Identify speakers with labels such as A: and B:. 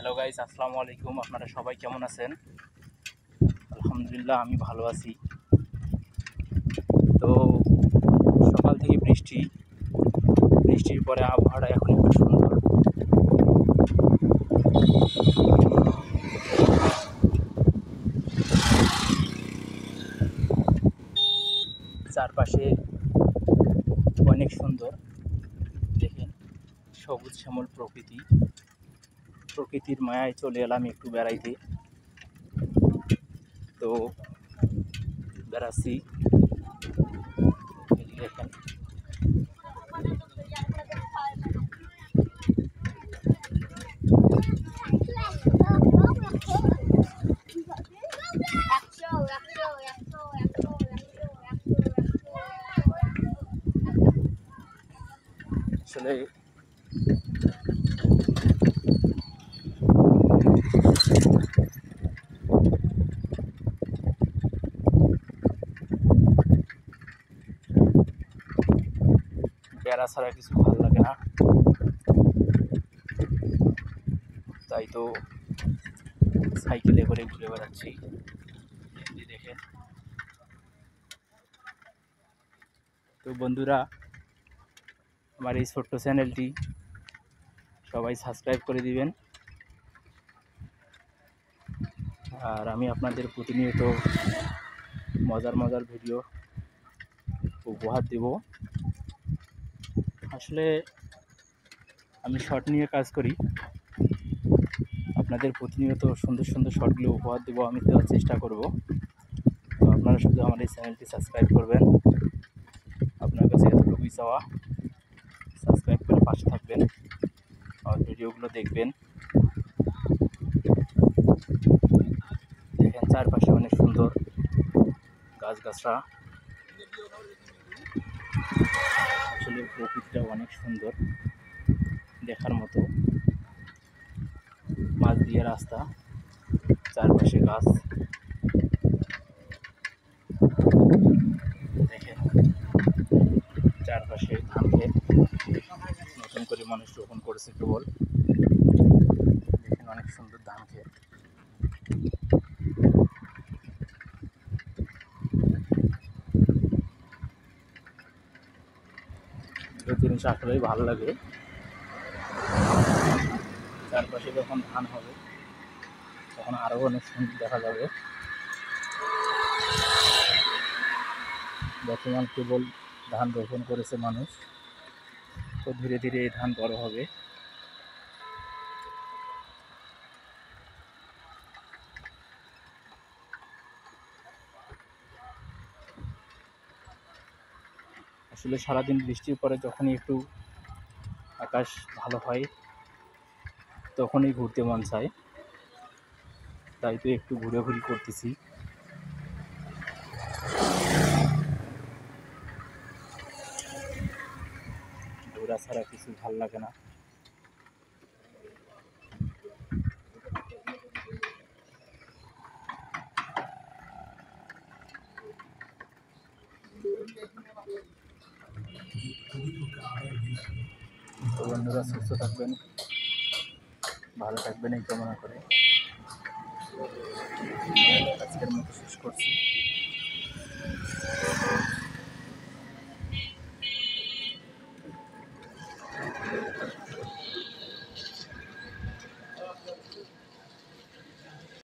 A: Hello guys, আসসালামু আলাইকুম। আপনারা সবাই কেমন আছেন? আলহামদুলিল্লাহ, আমি ভালো আছি। তো সকাল থেকে বৃষ্টির পরে আবহাওয়াটা এখন একটু সুন্দর। চারপাশে অনেক সুন্দর, দেখেন সবুজ শ্যামল প্রকৃতির মায়ায় চলে এলাম একটু বেড়াইতে। তো বেড়াচ্ছি, দেখেন আসলে বেড়া ছাড়া কিছু ভালো লাগে না, তাই তো সাইকেলে করে ঘুরে বেড়াচ্ছি। দেখেন তো বন্ধুরা, আমার এই ছোট্ট চ্যানেলটি সবাই সাবস্ক্রাইব করে দিবেন। আর আমি আপনাদের প্রতিনিয়ত মজার ভিডিও উপহার দেব। আসলে আমি শর্ট নিয়ে কাজ করি, আপনাদের প্রতিনিয়ত সুন্দর শর্টগুলো উপহার দেবো, আমি দেওয়ার চেষ্টা করব। তো আপনারা শুধু আমার এই চ্যানেলটি সাবস্ক্রাইব করবেন। আপনার কাছে এতটুকুই চাওয়া, সাবস্ক্রাইব করে পাশে থাকবেন, আমার ভিডিওগুলো দেখবেন। দেখেন চারপাশে অনেক সুন্দর গাছগাছরা, আসলে প্রকৃতিটা অনেক সুন্দর, দেখার মতো। মাছ দিয়ে রাস্তা, চারপাশে গাছ, দেখেন চারপাশে ধান ক্ষেত, নতুন করে মানুষ রোপণ করেছে কেবল। দেখেন অনেক সুন্দর ধান ক্ষেত। এই জিনিস আসলেই ভালো লাগে। চারপাশে যখন ধান হবে তখন আরও অনেক সুন্দর দেখা যাবে। বর্তমান কেবল ধান রোপণ করেছে মানুষ, তো ধীরে ধীরে এই ধান বড় হবে। আসলে সারাদিন বৃষ্টির পরে যখনই একটু আকাশ ভালো হয় তখনই ঘুরতে মন চায়, তাই তো একটু ঘুরাঘুরি করতেছি। ঘোরা ছাড়া কিছু ভালো লাগে না। তো বন্ধুরা, সুস্থ থাকবেন, ভালো থাকবেন এই কামনা করে আজকের মতো শেষ করছি।